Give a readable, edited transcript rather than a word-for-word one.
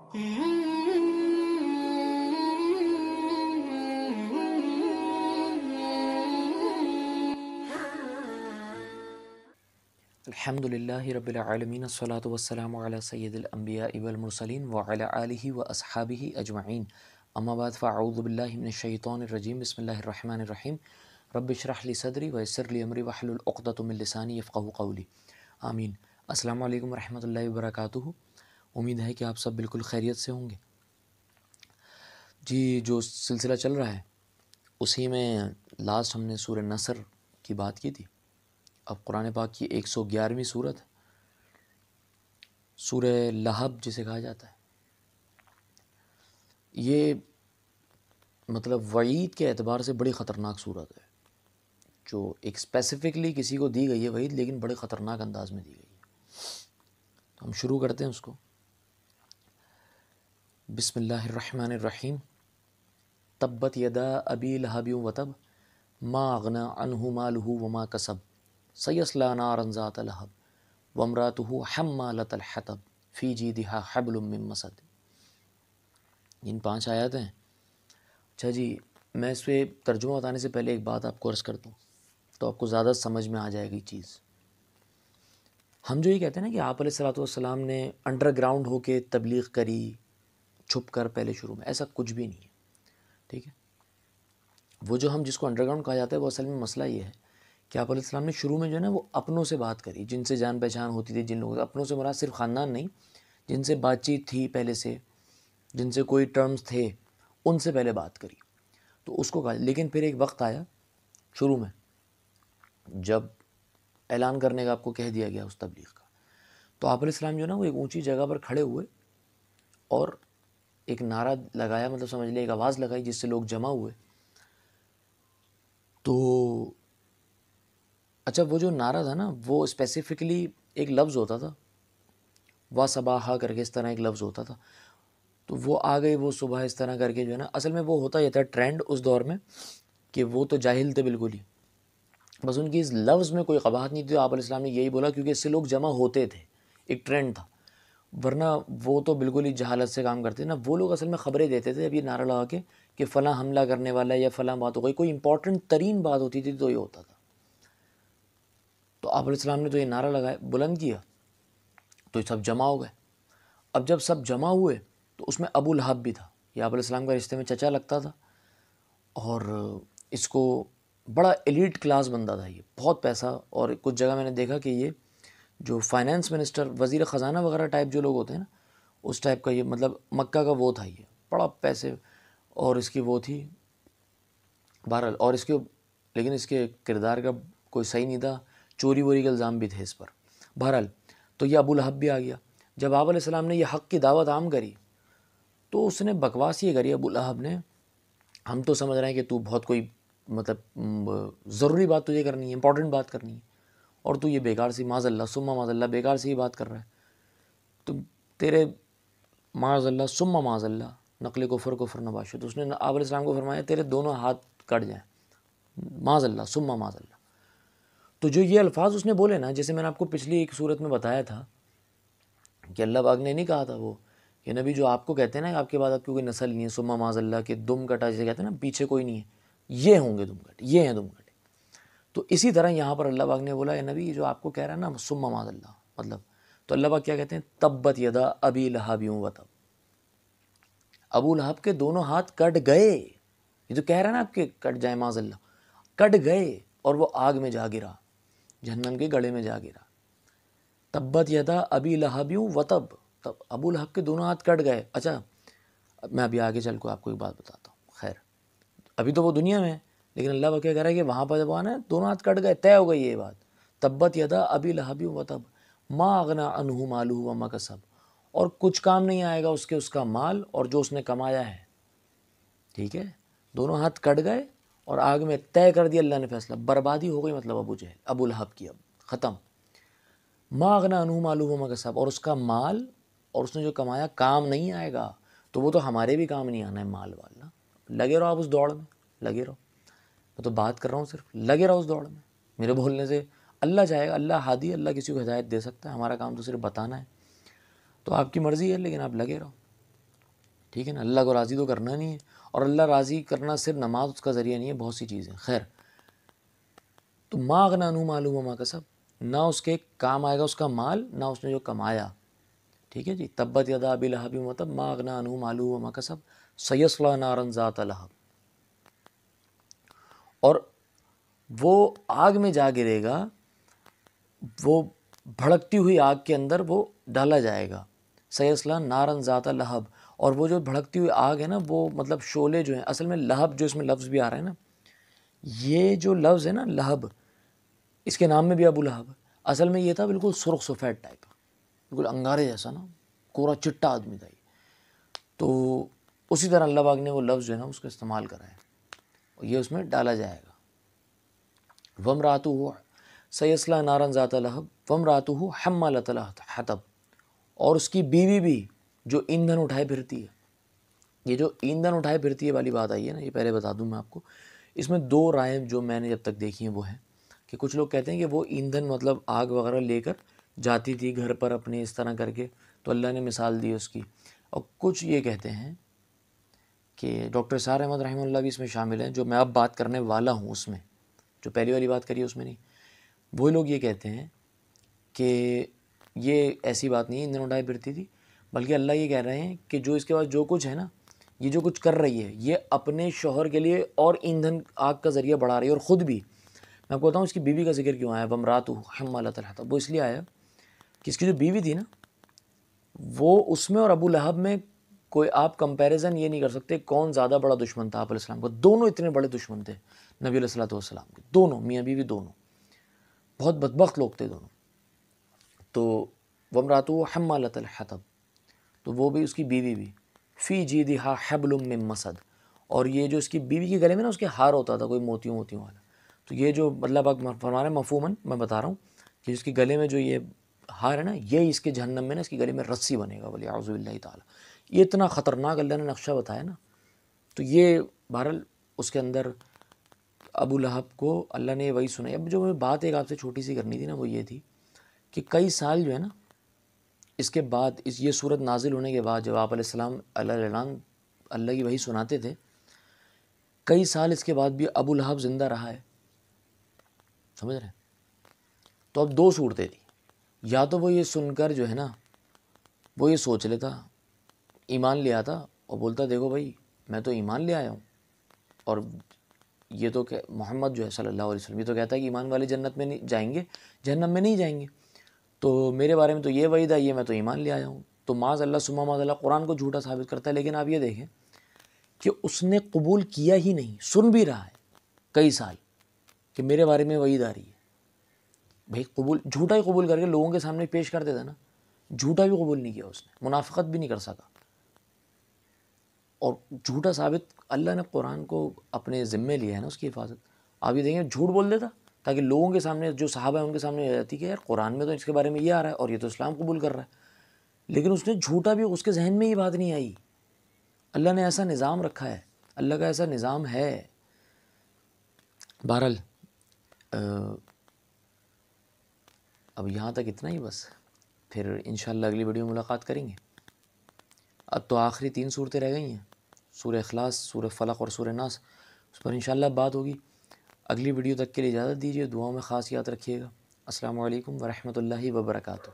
الحمدللہ رب العالمین الصلاۃ والسلام علی سید الانبیاء والمرسلین وعلی آلہ واصحابہ اجمعین اما بعد فاعوذ باللہ من الشیطان الرجیم بسم اللہ الرحمن الرحیم رب اشرح لی صدری ویسر لی امری واحلل عقدۃ من لسانی یفقہوا قولی آمین۔ السلام علیکم ورحمۃ اللہ وبرکاتہ۔ امید ہے کہ آپ سب بالکل خیریت سے ہوں گے۔ جی، جو سلسلہ چل رہا ہے اسی میں لاسٹ ہم نے سورہ نصر کی بات کی تھی۔ اب قرآن پاک کی 111ویں سورت، سورہ لہب جسے کہا جاتا ہے، یہ مطلب وعید کے اعتبار سے بڑی خطرناک سورت ہے، جو ایک اسپیسیفکلی کسی کو دی گئی ہے وعید، لیکن بڑے خطرناک انداز میں دی گئی ہے۔ تو ہم شروع کرتے ہیں اس کو۔ بسم اللہ الرحمن الرحیم۔ تبت یدا ابی لہب وتب ما اغنی عنہ مالہ وما کسب سیصلی نارا ذات لہب وامرأتہ حمالۃ الحطب فی جیدہا حبل من مسد۔ ان 5 آیات ہیں۔ اچھا جی، میں اس پہ ترجمہ بتانے سے پہلے ایک بات آپ کو عرض کر دوں تو آپ کو زیادہ سمجھ میں آ جائے گی چیز۔ ہم جو یہ کہتے ہیں نا کہ آپ علیہ الصلوۃ والسلام نے انڈر گراؤنڈ ہو کے تبلیغ کری، چھپ کر پہلے شروع میں، ایسا کچھ بھی نہیں ہے، ٹھیک ہے۔ وہ جو ہم جس کو انڈر گراؤنڈ کہا جاتا ہے، وہ اصل میں مسئلہ یہ ہے کہ آپ علیہ السلام نے شروع میں جو ہے نا وہ اپنوں سے بات کری، جن سے جان پہچان ہوتی تھی، جن لوگوں سے، اپنوں سے مراد صرف خاندان نہیں، جن سے بات چیت تھی پہلے سے، جن سے کوئی ٹرمز تھے، ان سے پہلے بات کری، تو اس کو کہا۔ لیکن پھر ایک وقت آیا شروع میں جب اعلان کرنے کا آپ کو کہہ دیا گیا اس تبلیغ کا، تو آپ علیہ السلام جو ہے نا وہ ایک اونچی جگہ پر کھڑے ہوئے اور ایک نعرہ لگایا، مطلب سمجھ لیں ایک آواز لگائی جس سے لوگ جمع ہوئے۔ تو اچھا، وہ جو نعرہ تھا نا وہ اسپیسیفکلی ایک لفظ ہوتا تھا، وا صباحا کر کے اس طرح ایک لفظ ہوتا تھا، تو وہ آ گئی وہ صبح اس طرح کر کے جو ہے نا، اصل میں وہ ہوتا یہ تھا ٹرینڈ اس دور میں کہ وہ تو جاہل تھے بالکل ہی، بس ان کی اس لفظ میں کوئی قباحت نہیں تھی، تو آپ علیہ السلام نے یہی بولا کیونکہ اس سے لوگ جمع ہوتے تھے، ایک ٹرینڈ تھا، ورنہ وہ تو بالکل ہی جہالت سے کام کرتے نا۔ وہ لوگ اصل میں خبریں دیتے تھے اب یہ نعرہ لگا کے کہ فلاں حملہ کرنے والا ہے یا فلاں بات ہو گئی، کوئی امپورٹنٹ ترین بات ہوتی تھی تو یہ ہوتا تھا۔ تو آپ علیہ السلام نے تو یہ نعرہ لگایا، بلند کیا، تو سب جمع ہو گئے۔ اب جب سب جمع ہوئے تو اس میں ابو لہب بھی تھا، یہ آپ علیہ السلام کا رشتے میں چچا لگتا تھا، اور اس کو بڑا ایلیٹ کلاس بندہ تھا، یہ بہت پیسہ، اور کچھ جگہ میں نے دیکھا کہ یہ جو فائنانس منسٹر، وزیر خزانہ وغیرہ ٹائپ جو لوگ ہوتے ہیں نا، اس ٹائپ کا یہ، مطلب مکہ کا وہ تھا، یہ بڑا پیسے، اور اس کی وہ تھی بہرحال، اور اس کے لیکن اس کے کردار کا کوئی صحیح نہیں تھا، چوری ووری کے الزام بھی تھے اس پر۔ بہرحال تو یہ ابو لہب بھی آ گیا۔ جب آپ علیہ السلام نے یہ حق کی دعوت عام کری تو اس نے بکواس یہ کری ابو لہب نے، ہم تو سمجھ رہے ہیں کہ تو بہت کوئی مطلب ضروری بات تجھے کرنی ہے، امپورٹنٹ بات کرنی ہے، اور تو یہ بیکار سی، معاذ اللہ ثم معاذ اللہ، بیکار سی بات کر رہا ہے، تو تیرے معاذ اللہ ثم معاذ اللہ نقل کفر نباشد۔ اس نے آپ علیہ السلام کو فرمایا تیرے دونوں ہاتھ کٹ جائیں، معاذ اللہ ثم معاذ اللہ۔ تو جو یہ الفاظ اس نے بولے نا، جیسے میں نے آپ کو پچھلی ایک صورت میں بتایا تھا کہ اللہ پاک نے نہیں کہا تھا وہ کہ نبی جو آپ کو کہتے ہیں نا آپ کے بعد آپ کی کوئی نسل نہیں ہے، ثم معاذ اللہ کے دم کٹا جسے کہتے ہیں نا، پیچھے کوئی نہیں ہے، یہ ہوں گے دم کٹے، یہ ہیں دم کٹے۔ تو اسی طرح یہاں پر اللہ پاک نے بولا اے نبی جو آپ کو کہہ رہا ہے نا ثم معاذ اللہ، مطلب تو اللہ پاک کیا کہتے ہیں، تبت یدا ابی لہب وتب، ابو لہب کے دونوں ہاتھ کٹ گئے، یہ تو کہہ رہا ہے نا آپ کے کٹ جائیں معاذ اللہ، کٹ گئے، اور وہ آگ میں جا گرا، جہنم کے گڑھے میں جا گرا۔ تبت یدا ابی لہب وتب، تب ابو لہب کے دونوں ہاتھ کٹ گئے۔ اچھا، میں ابھی آگے چل کو آپ کو ایک بات بتاتا ہوں، خیر ابھی تو وہ دنیا میں ہے، لیکن اللہ کیا کہہ رہا ہے کہ وہاں پر جب آنا ہے دونوں ہاتھ کٹ گئے، طے ہو گئی یہ بات۔ تبت یدا ابی لہب وتب ما اغنی عنہ مالہ وما کسب، اور کچھ کام نہیں آئے گا اس کے اس کا مال اور جو اس نے کمایا ہے، ٹھیک ہے۔ دونوں ہاتھ کٹ گئے اور آگ میں طے کر دیا اللہ نے فیصلہ، بربادی ہو گئی، مطلب ابو لہب کی اب ختم۔ ما اغنی عنہ مالہ وما کسب، اور اس کا مال اور اس نے جو کمایا کام نہیں آئے گا، تو وہ تو ہمارے بھی کام نہیں آنا ہے مال والا۔ لگے رہو آپ اس دوڑ میں، لگے رہو، میں تو بات کر رہا ہوں صرف، لگے رہو اس دوڑ میں، میرے بولنے سے اللہ چاہے گا، اللہ ہادی، اللہ کسی کو ہدایت دے سکتا ہے، ہمارا کام تو صرف بتانا ہے، تو آپ کی مرضی ہے، لیکن آپ لگے رہو۔ ٹھیک ہے نا. اللہ کو راضی تو کرنا نہیں ہے, اور اللہ راضی کرنا صرف نماز اس کا ذریعہ نہیں ہے, بہت سی چیزیں. خیر, تو ما اغنی عنہ مالہ وما کسب, نہ اس کے کام آئے گا اس کا مال, نہ اس نے جو کمایا. ٹھیک ہے جی. تبت یدا ابی لہب وتب ما اغنی عنہ مالہ وما کسب سیصلی نارا ذات لہب, اور وہ آگ میں جا گرے گا, وہ بھڑکتی ہوئی آگ کے اندر وہ ڈالا جائے گا. سیصلی نارا ذات لہب, اور وہ جو بھڑکتی ہوئی آگ ہے نا, وہ مطلب شعلے جو ہیں, اصل میں لہب جو اس میں لفظ بھی آ رہا ہے نا, یہ جو لفظ ہے نا لہب, اس کے نام میں بھی ابو لہب, اصل میں یہ تھا بالکل سرخ سفید ٹائپ کا, بالکل انگارے جیسا نا, کورا چٹا آدمی تھا یہ. تو اسی طرح اللہ پاک نے وہ لفظ جو ہے نا اس کا استعمال کرا ہے, اور یہ اس میں ڈالا جائے گا. وامرأتہ سیصلی نارا ذات لہب وامرأتہ حمالۃ الحطب, اور اس کی بیوی بھی جو ایندھن اٹھائے پھرتی ہے. یہ جو ایندھن اٹھائے پھرتی ہے والی بات آئی ہے نا, یہ پہلے بتا دوں میں آپ کو. اس میں دو رائے جو میں نے جب تک دیکھی ہیں وہ ہیں کہ کچھ لوگ کہتے ہیں کہ وہ ایندھن مطلب آگ وغیرہ لے کر جاتی تھی گھر پر اپنے اس طرح کر کے, تو اللہ نے مثال دی اس کی. اور کچھ یہ کہتے ہیں کہ ڈاکٹر اسحاق احمد رحمہ اللہ بھی اس میں شامل ہیں, جو میں اب بات کرنے والا ہوں اس میں, جو پہلی والی بات کری ہے اس میں نہیں. وہ لوگ یہ کہتے ہیں کہ یہ ایسی بات نہیں ہے ایندھن اٹھائے پھرتی تھی, بلکہ اللہ یہ کہہ رہے ہیں کہ جو اس کے بعد جو کچھ ہے نا, یہ جو کچھ کر رہی ہے, یہ اپنے شوہر کے لیے اور ایندھن آگ کا ذریعہ بڑھا رہی ہے, اور خود بھی. میں آپ کو بتاؤں اس کی بیوی کا ذکر کیوں آیا, وامرأتہ حمالۃ الحطب, وہ اس لیے آیا کہ اس کی جو بیوی تھی نا, وہ اس میں اور ابو لہب میں کوئی آپ کمپیریزن یہ نہیں کر سکتے کون زیادہ بڑا دشمن تھا آپ علیہ السلام کا. دونوں اتنے بڑے دشمن تھے نبی علیہ السلام کے, دونوں میاں بیوی دونوں بہت بدبخت لوگ تھے دونوں. تو وامرأتہ حمالۃ الحطب, تو وہ بھی اس کی بیوی بھی, فی جیدہا حبل من مسد, اور یہ جو اس کی بیوی کے گلے میں نا اس کے ہار ہوتا تھا کوئی موتیوں والا. تو یہ جو مطلب آپ فرما رہے ہیں مفہوماً میں بتا رہا ہوں کہ اس کے گلے میں جو یہ ہار ہے نا, یہ اس کے جہنم میں نا اس کے گلے میں رسی بنے گا, ولیعوذ باللہ تعالیٰ. یہ اتنا خطرناک اللہ نے نقشہ بتایا نا. تو یہ بہرحال اس کے اندر ابو لہب کو اللہ نے وہی سنائی. اب جو میں بات ایک آپ سے چھوٹی سی کرنی تھی نا, وہ یہ تھی کہ کئی سال جو ہے نا اس کے بعد, یہ صورت نازل ہونے کے بعد, جب آپ علیہ السلام اللہ کی وحی سناتے تھے, کئی سال اس کے بعد بھی ابو لہب زندہ رہا ہے, سمجھ رہے ہیں. تو اب دو صورتیں تھیں, یا تو وہ یہ سن کر جو ہے نا وہ یہ سوچ لیتا, ایمان لے آتا اور بولتا دیکھو بھائی میں تو ایمان لے آیا ہوں, اور یہ تو کہ محمد جو ہے صلی اللہ علیہ وسلم یہ تو کہتا ہے کہ ایمان والے جنت میں نہیں جائیں گے, جہنم میں نہیں جائیں گے, تو میرے بارے میں تو یہ وعید ہے, یہ میں تو ایمان لے آیا ہوں. تو معاذ اللہ ثم معاذ اللہ قرآن کو جھوٹا ثابت کرتا ہے. لیکن آپ یہ دیکھیں کہ اس نے قبول کیا ہی نہیں, سن بھی رہا ہے کئی سال کہ میرے بارے میں وعید آ رہی ہے. بھائی قبول, جھوٹا ہی قبول کر کے لوگوں کے سامنے پیش کر دیتا نا, جھوٹا بھی قبول نہیں کیا اس نے, منافقت بھی نہیں کر سکا, اور جھوٹا ثابت اللہ نے قرآن کو اپنے ذمے لیا ہے نا اس کی حفاظت. آپ یہ دیکھیں جھوٹ بول دیتا تاکہ لوگوں کے سامنے جو صحابہ ہیں ان کے سامنے آ جاتی کہ یار قرآن میں تو اس کے بارے میں یہ آ رہا ہے اور یہ تو اسلام قبول کر رہا ہے. لیکن اس نے جھوٹا بھی, اس کے ذہن میں یہ بات نہیں آئی. اللہ نے ایسا نظام رکھا ہے, اللہ کا ایسا نظام ہے. بہرحال اب یہاں تک اتنا ہی بس, پھر انشاءاللہ اگلی ویڈیو میں ملاقات کریں گے. اب تو آخری 3 صورتیں رہ گئی ہیں, سورہ اخلاص, سورہ فلق اور سورہ ناس, اس پر انشاءاللہ بات ہوگی. اگلی ویڈیو تک کے لیے اجازت دیجیے, دعاؤں میں خاص یاد رکھیے گا. السلام علیکم ورحمۃ اللہ وبرکاتہ.